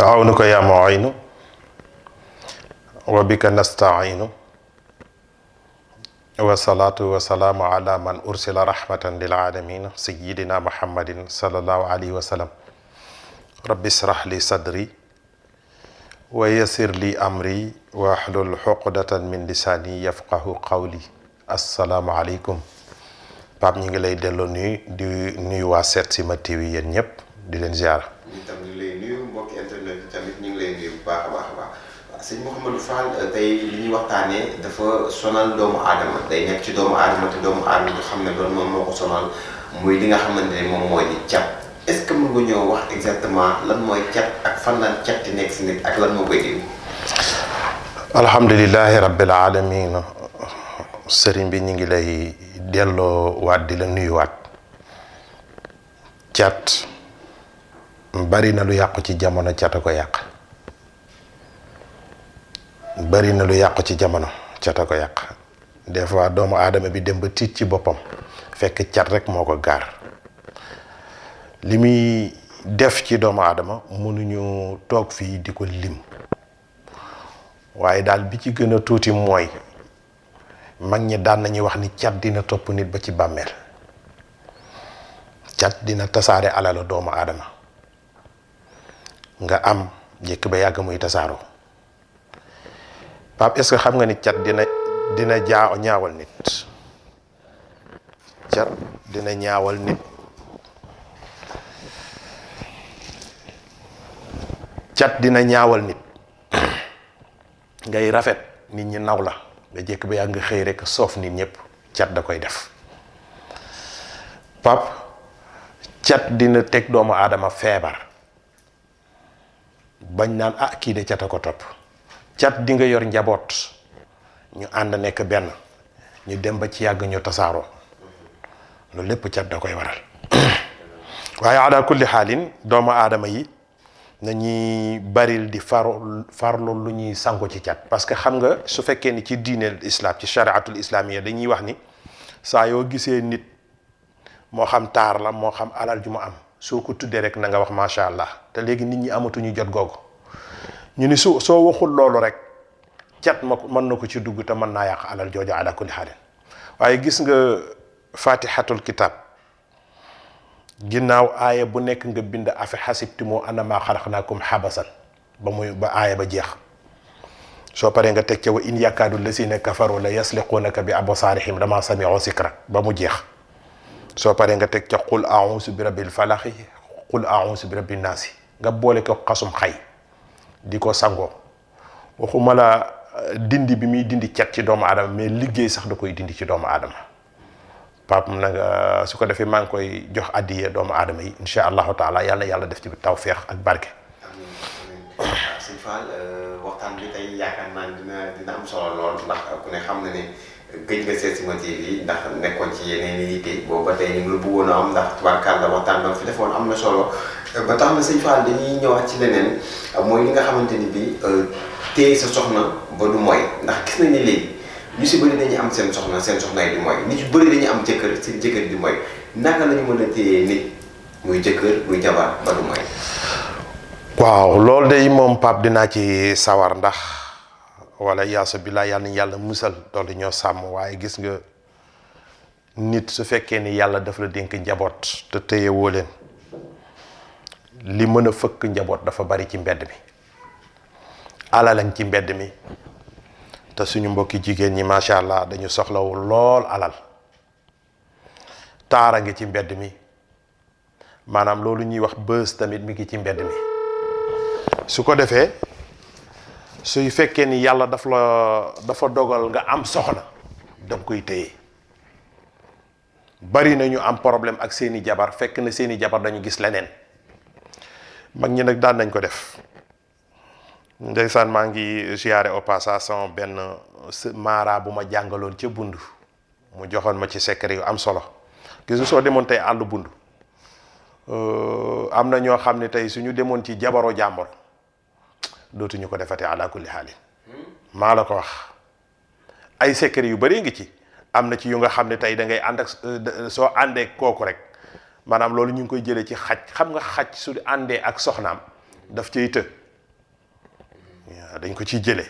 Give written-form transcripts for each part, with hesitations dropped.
عونك يا معين وبك نستعين والصلاة والسلام على من أرسل رحمة للعالمين سيدنا محمد صلى الله عليه وسلم رب اشرح لي صدري ويسر لي أمري واحلل عقدة من لساني يفقه قولي السلام عليكم Pape ñi ngi lay delloo di nuyu waa Setsima TV yéen ñëpp di leen ziar. ñu tam ñu lay nuyu mbokki internet yi tamit ñu ngi lay nuyu bu baax a baax a baax sëñ Mouhamadou Fall tey li ñuy waxtaanee dafa sonal doomu aadama day nekk ci doomu aadama te doomu aadama du xam ne loolu moom moo ko sonal muy li nga xamante ne moom mooy di cat est-ce que mën nga ñëw wax exactement lan mooy cat ak fan lan cat di nekk si nit ak lan moo koy déglu. alhamdulilahi rabbil alamin sëriñ bi ñu ngi lay delloo waat di la nuyuwaat cat bari na lu yàqu ci jamono cat a ko yàq bari na lu yàqu ci jamono cat a ko yàq des fois doomu aadama bi dem ba tiit ci boppam fekk cat rek moo ko gaar li muy def ci doomu aadama mënuñu toog fii di ko lim waaye daal bi ci gën a tuuti mooy mag ñi daan nañuy wax ni cat dina topp nit ba ci bàmmeel cat dina tasaare alalu doomu aadama nga am jëkk ba yàgg muy tasaaroo Pape est-ce que xam nga ni cat dina ñaawal nit cat dina ñaawal nit cat dina ñaawal nit ngay rafet nit ñi naw la nga jekk ba yàgg nga xëy rek soof nit ñëpp cat da koy def Pape cat dina teg doomu aadama feebar bañ naan kii de cat a ko topp cat di nga yor njaboot ñu ànd nekk benn ñu dem ba ci yàgg ñu tasaaroo loolu lépp cat da koy waral waaye ala kulli xaalin doomu aadama yi nañuy baril di farlu lu ñuy sangu ci cat parce que xam nga su fekkee ni ci diineel islam ci shariatul islamiyya dañuy wax ni saa yoo gisee nit moo xam taar la moo xam alal ju mu am soo ko tuddee rek na nga wax macha allah te léegi nit ñi amatuñu jot googu ñu ni soo waxul loolu rek cat mën na ko ci dugg te mën naa yàq alal jooju ala kulli xaalin waaye gis nga fatihatul kitab ginnaaw aaya bu nekk nga bind afi xasibtumu annama xalaqnaakum xabasan ba aaya ba jeex soo paree nga teg ca wa in yakaadu lasina kafaru la yasliquunaka bi absaarihim dama samiu sikra ba mu jeex soo paree nga teg ca qul auusu bi rabbil falaxi qul auusu bi rabbin naasi nga boole ko xasum xay di ko sangoo waxuma la dindi bi muy dindi cat ci doomu aadama mais liggéey sax da koy dindi ci doomu aadama Pape nag su ko defee maa ngi koy jox addiye doomu aadama yi insha allahu taala yàlla def ci tawféex ak barke. amiin sëñ Fall waxtaan bi tey yaakaar naa dina am solo lool ndax ku ne xam na ne gëj nga Setsima TV ndax nekkoon ci yeneen i yitte boobu ba tey ñu ngi la bëggoon a am ndax tubaarkàlla waxtaan ba fi defoon am na solo ba tax na sëñ Fall dañuy ñëwaat ci leneen mooy li nga xamante ni bii téye sa soxna ba du mooy ndax gis nañ ne léegi. ñu si bëri dañuy am seen soxna yi di mooy nit yu bëri dañuy am jëkkër seen jëkkër di mooy naka la ñu mën a téye nit muy jëkkër muy jabar ba du mooy. waaw loolu de moom Pape dinaa ci sawar ndax wala yaasu billah yàlla musal doolu ñoo sàmm waaye gis nga nit su fekkee ni yàlla daf la dénk njaboot te téye woo leen li mën a fëkk njaboot dafa bari ci mbedd mi alalañ ci mbedd mi. te suñu mbokki jigéen ñi macha allah dañu soxlawu lool alal taara ngi ci mbedd mi maanaam loolu ñuy wax bës tamit mi ngi ci mbedd mi su ko defee suy fekkee ni yàlla dafa dogal nga am soxna danga koy téye bari nañu am problème ak seeni jabar fekk na seeni jabar dañu gis leneen mag ñi nag daan nañ ko def ndeysaan maa ngi ziyaare au passage sama benn maara bu ma jàngaloon ca Bundu mu joxoon ma ci secret yu am solo gis nga soo demoon tey àll Bundu am na ñoo xam ne tey suñu demoon ci jabaro jàmbor dootuñu ko defate ala kulli xaalin maa la ko wax ay secret yu bari ngi ci am na ci yu nga xam ne tey da ngay ànd ak soo àndee kooku rek maanaam loolu ñu ngi koy jëlee ci xaj xam nga xaj su àndee ak soxnaam daf cay të dañ ko ciy jëlee.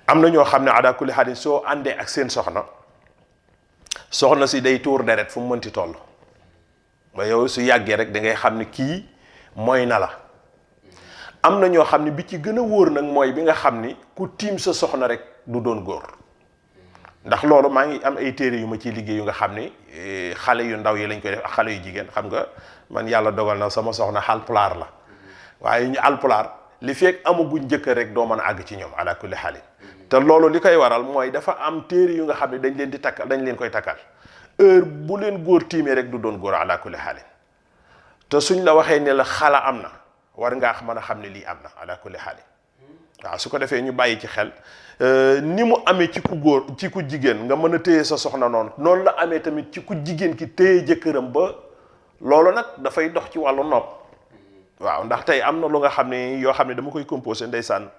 am na ñoo xam ne ala kulli xaalin soo àndee ak seen soxna si day tuur deret fu mu mënti toll ba yow su yàggee rek da ngay xam ne kii mooy na la. am na ñoo xam ne bi ci gën a wóor nag mooy bi nga xam ni ku tiim sa soxna rek du doon góor ndax loolu maa ngi am ay téere yu ma ciy liggéey yu nga xam ni xale yu ndaw yi lañ koy def ak xale yu jigéen xam nga man yàlla dogal na sama soxna Haalpulaar la waaye ñu Haalpulaar li fekk amaguñ jëkkër rek doo mën a àgg ci ñoom ala kulli xaalin te loolu li koy waral mooy dafa am téere yu nga xam ne dañ leen di takkal dañ leen koy takkal heure bu leen góor tiimee rek du doon góor ala kulli xaalin te suñ la waxee ne la xala am na war ngaa mën a xam ne lii am na ala kulli xaalin waaw su ko defee ñu bàyyi ci xel ni mu amee ci ku góor ci ku jigéen nga mën a téye sa soxna noonu la amee tamit ci ku jigéen ki téye jëkkëram ba loolu nag dafay dox ci wàllu nopp waaw ndax tey am na lu nga xam ne yoo xam ne dama koy composé ndeysaan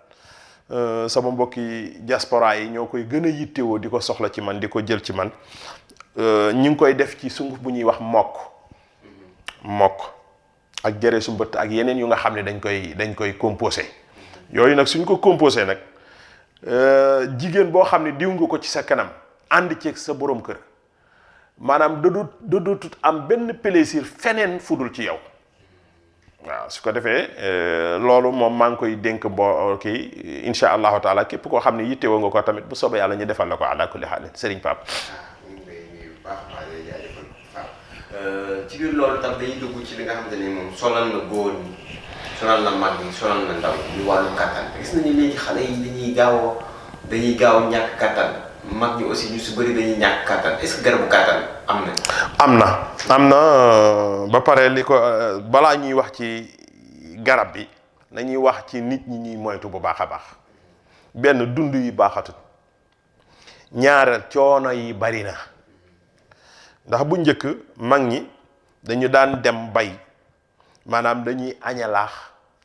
sama mbokki diaspora yi ñoo koy gën a yittewoo di ko soxla ci man di ko jël ci man ñi ngi koy def ci sunguf bu ñuy wax mokk ak jëre su mbëtt ak yeneen yu nga xam ne dañ koy composé yooyu nag suñ ko composé nag jigéen boo xam ne diw nga ko ci sa kanam ànd ceeg sa borom kër maanaam dootut am benn plaisir feneen fudul ci yow waaw su ko defee loolu moom maa ngi koy dénk boo kii insha allahu taala képp koo xam ne yittewoo nga ko tamit bu soobee yàlla ñu defal la ko ala kulli xaalin Serigne Pape. ci biir loolu tam dañuy dugg ci li nga xamante ni moom sonal na góor ñi sonal na mag ñi sonal na ndaw ñu wàllu kattan gis nañu léegi xale yi dañuy gaaw a ñàkk kattan mag ñi aussi ñu si bëri dañuy ñàkk kattan est-ce que garabu kattan am na ba pare li ko balaa ñuy wax ci garab bi nañuy wax ci nit ñi ñuy moytu bu baax a baax benn dund yi baaxatut ñaareel coono yi bari na ndax bu njëkk mag ñi dañu daan dem bay maanaam dañuy añalaax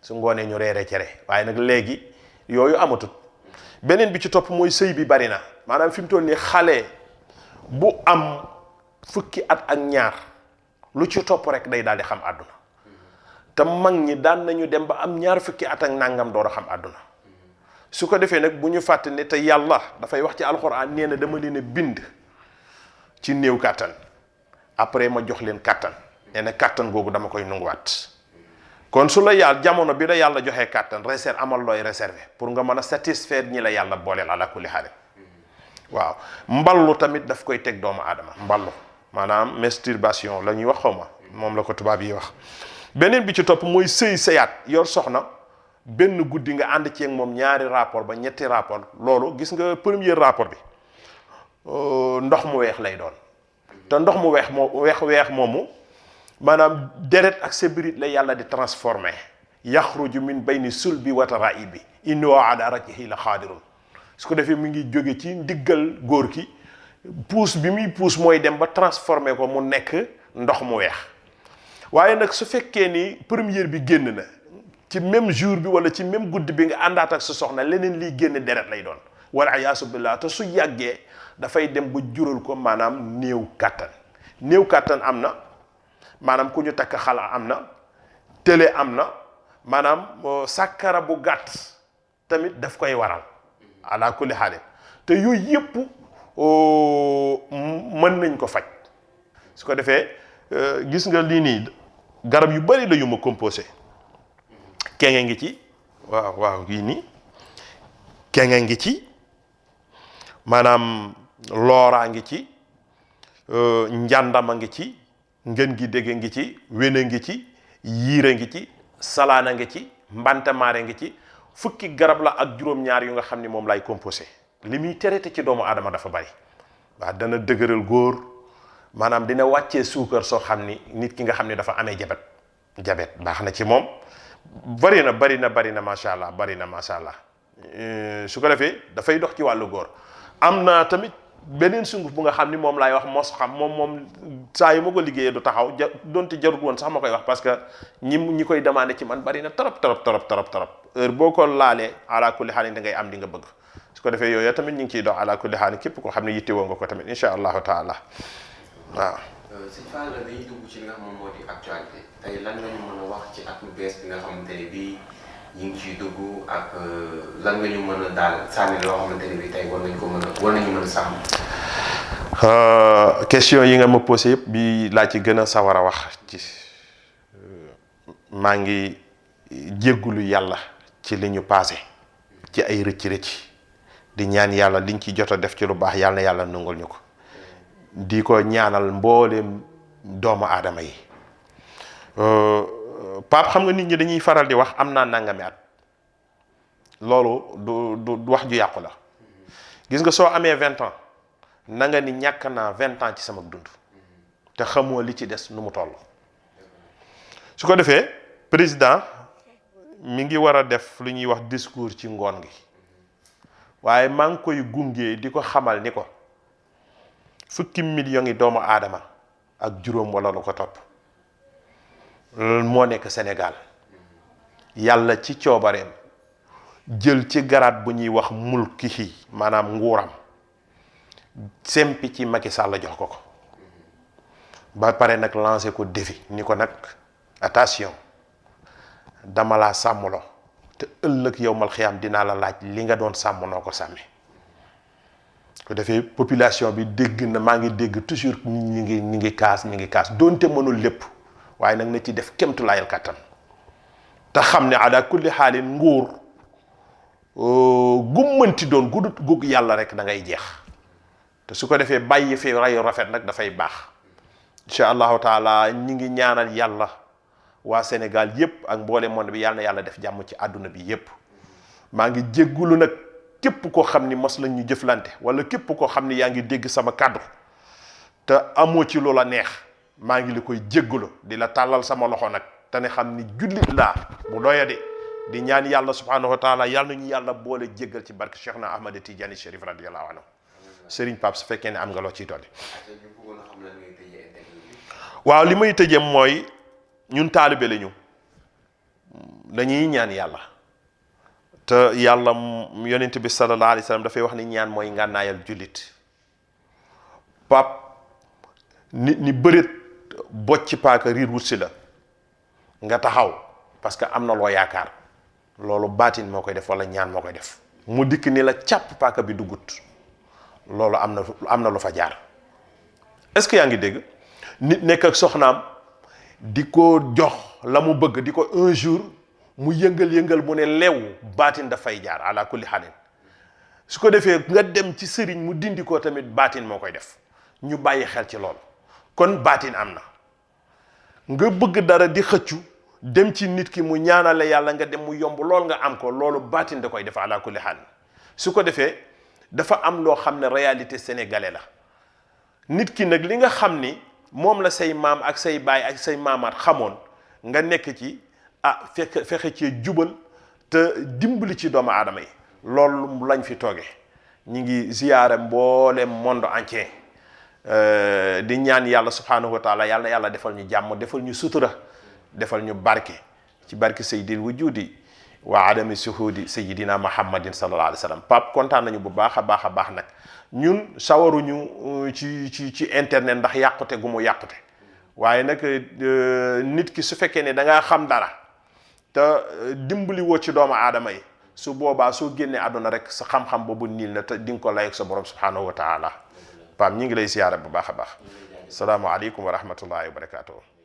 su ngoonee ñu reere cere waaye nag léegi yooyu amatut beneen bi ci topp mooy sëy bi bari na maanaam fi mu toll nii xale bu am fukki at ak ñaar lu ci topp rek day daal di xam àdduna te mag ñi daan nañu dem ba am ñaar fukki at ak nangam door a xam àdduna su ko defee nag bu ñu fàtte ne te yàlla dafay wax ci alxuraan nee na dama leen a bind ci néew kàttan après ma jox leen kàttan nee na kàttan googu dama koy nunguwaat kon su la yàlla jamono bi la yàlla joxee kàttan amal looy réservé pour nga mën a satisfaire ñi la yàlla booleel ala kulli xaal waaw mballu tamit daf koy teg doomu aadama mballu maanaam masturbation la ñuy wax xawma moom la ko tubaab yi wax beneen bi ci topp mooy sëyaat yor soxna benn guddi nga ànd ceeg moom ñaari rapport ba ñetti rapport loolu gis nga premier rapport bi ndox mu weex lay doon te ndox mu weex moomu maanaam deret ak sébrit la yàlla di transformé yaxruju min bayni sulbi wa taraibi innahu ala raj'ihi la xaadirun su ko defee mu ngi jóge ci ndiggal góor ki puus bi muy puus mooy dem ba transformé ko mu nekk ndox mu weex waaye nag su fekkee ni première bi génn na ci même jour bi wala ci même guddi bi nga àndaat ak sa soxna leneen liy génn deret lay doon wala iyaasu billah te su yàggee dafay dem ba jural ko maanaam néew kàttan am na maanaam ku ñu takk xala am na télé am na maanaam sàkkara bu gàtt tamit daf koy waral ala kulli xaalin te yooyu yëpp mën nañ ko faj su ko defee gis nga lii nii garab yu bari la yu ma composé kenge ngi ci waaw yii nii kenge ngi ci maanaam looraa ngi ci njàndama ngi ci ngën gi dégg ngi ci wéna ngi ci yiira ngi ci salaana ngi ci mbantamaare ngi ci fukki garab la ak juróom-ñaar yu nga xam ni moom lay composé li muy traité ci doomu aadama dafa bari waaw dana dëgëral góor maanaam dina wàccee suukar soo xam ni nit ki nga xam ni dafa amee jabet baax na ci moom bari na macha allah su ko defee dafay dox ci wàllu góor am na tamit beneen sunguf bu nga xam ni moom laay wax mos xam moom saa yu ma ko liggéeyee du taxaw donte jarut woon sax ma koy wax parce que ñi koy demandé ci man bari na trop heure boo ko laalee ala kulli xaalin da ngay am di nga bëgg su ko defee yooyu tamit ñu ngi ciy dox ala kulli xaalin képp koo xam ne yittewoo nga ko tamit insha allahu taala waaw. sëñ Fall dañuy dugg ci li nga xam moom moo di actualité tey lan nga ñu mën a wax ci at mu bees bi nga xamante ne bii ñi ngi ciy dugg ak lan nga ñu mën a daal sànni loo xamante ni bi tey war nañu mën a sàmm. question yi nga ma posé yëpp bi laa ci gën a sawar a wax ci maa ngi jéggulu yàlla ci li ñu passé ci ay rëcc-rëcc di ñaan yàlla liñ ci jot a def ci lu baax yàlla na yàlla nangul ñu ko di ko ñaanal mbooleem doomu aadama yi Pape xam nga nit ñi dañuy faral di wax am naa nangami at loolu du wax ju yàqu la gis nga soo amee 20 ans na nga ni ñàkk naa 20 ans ci sama dund te xamoo li ci des nu mu toll su ko defee président mi ngi war a def lu ñuy wax discours ci ngoon gi waaye maa ngi koy gunge di ko xamal ni ko fukki millions yi doomu aadama ak juróom wala lu ko topp moo nekk Sénégal yàlla ci coobareem jël ci garaat bu ñuy wax mulkihi maanaam nguuram sempi ci Macky Sall jox ko ba pare nag lancé ko défi ni ko nag attention dama laa sàmmloo te ëllëg yow mal xiyaam dinaa la laaj li nga doon sàmm noo ko sàmmee ko defee population bi dégg na maa ngi dégg toujours ñi ngi kaas doonte mënul lépp waaye nag na ci def kemtulaayal kàttan te xam ne ala kulli xaalin nguur gummanti doon gug yàlla rek da ngay jeex te su ko defee bàyyi fi rayu rafet nag dafay baax incha allahu taala ñi ngi ñaanal yàlla waa Sénégal yépp ak mboole monde bi yàlla na yàlla def jàmm ci àdduna bi yépp maa ngi jéggulu nag képp koo xam ni mos lañ ñu jëflante wala képp koo xam ni yaa ngi dégg sama kàddu te amoo ci loola neex maa ngi li koy jéggulu di la tàllal sama loxo nag te ne xam ni jullit laa bu doyadi di ñaan yàlla subhanahu wa taala yàlla nañu yàlla boole jéggal ci barke Cheikh na Ahmad Tidiane Chérif radiyallahu anhu Serigne Pape su fekkee ne am nga loo ciy dolli. waaw li may tëjee mooy ñun taalibe lañu dañuy ñaan yàlla te yàlla yonent bi sallallahu alayhi wa sallam dafay wax ni ñaan mooy ngànnaayal jullit Pape nit ñi bëreet bocc paaka riir wut si la nga taxaw parce que am na loo yaakaar loolu baatin moo koy def wala ñaan moo koy def mu dikk ni la càpp paaka bi duggut loolu am na lu fa jaar est-ce que yaa ngi dégg nit nekk ak soxnaam di ko jox la mu bëgg di ko un jour mu yëngal mu ne leew baatin dafay jaar ala kulli xaalin su ko defee nga dem ci sëriñ mu dindi ko tamit baatin moo koy def ñu bàyyi xel ci loolu kon baatin am na nga bëgg dara di xëccu dem ci nit ki mu ñaanale yàlla nga dem mu yomb lool nga am ko loolu baatin da koy def ala kulli xaalin su ko defee dafa am loo xam ne réalité sénégalais la nit ki nag li nga xam ni moom la say maam ak say baay ak say maamaat xamoon nga nekk ci fexe ci jubal te dimbali ci doomu aadama yi loolu lañ fi tooge ñi ngi ziyaare mboolem monde entier di ñaan yàlla subhanahu wa taala yàlla na yàlla defal ñu jàmm defal ñu sutura defal ñu barke ci barke sayyidil wujudi wa adami suhudi sayyidina muhammadin sallallahu alayhi wa sallam Pape kontaan nañu bu baax a baax nag ñun sawaruñu ci internet ndax yàqute gu mu yàqute waaye nag nit ki su fekkee ne da ngaa xam dara te dimbali woo ci doomu aadama yi su boobaa soo génnee àdduna rek sa xam-xam boobu niil na te di nga ko lay ak sa borom subhanahu wa taala Pape ñi ngi lay siyaare bu baax a baax salaamaaleykum wa rahmatullahi wa barakatuh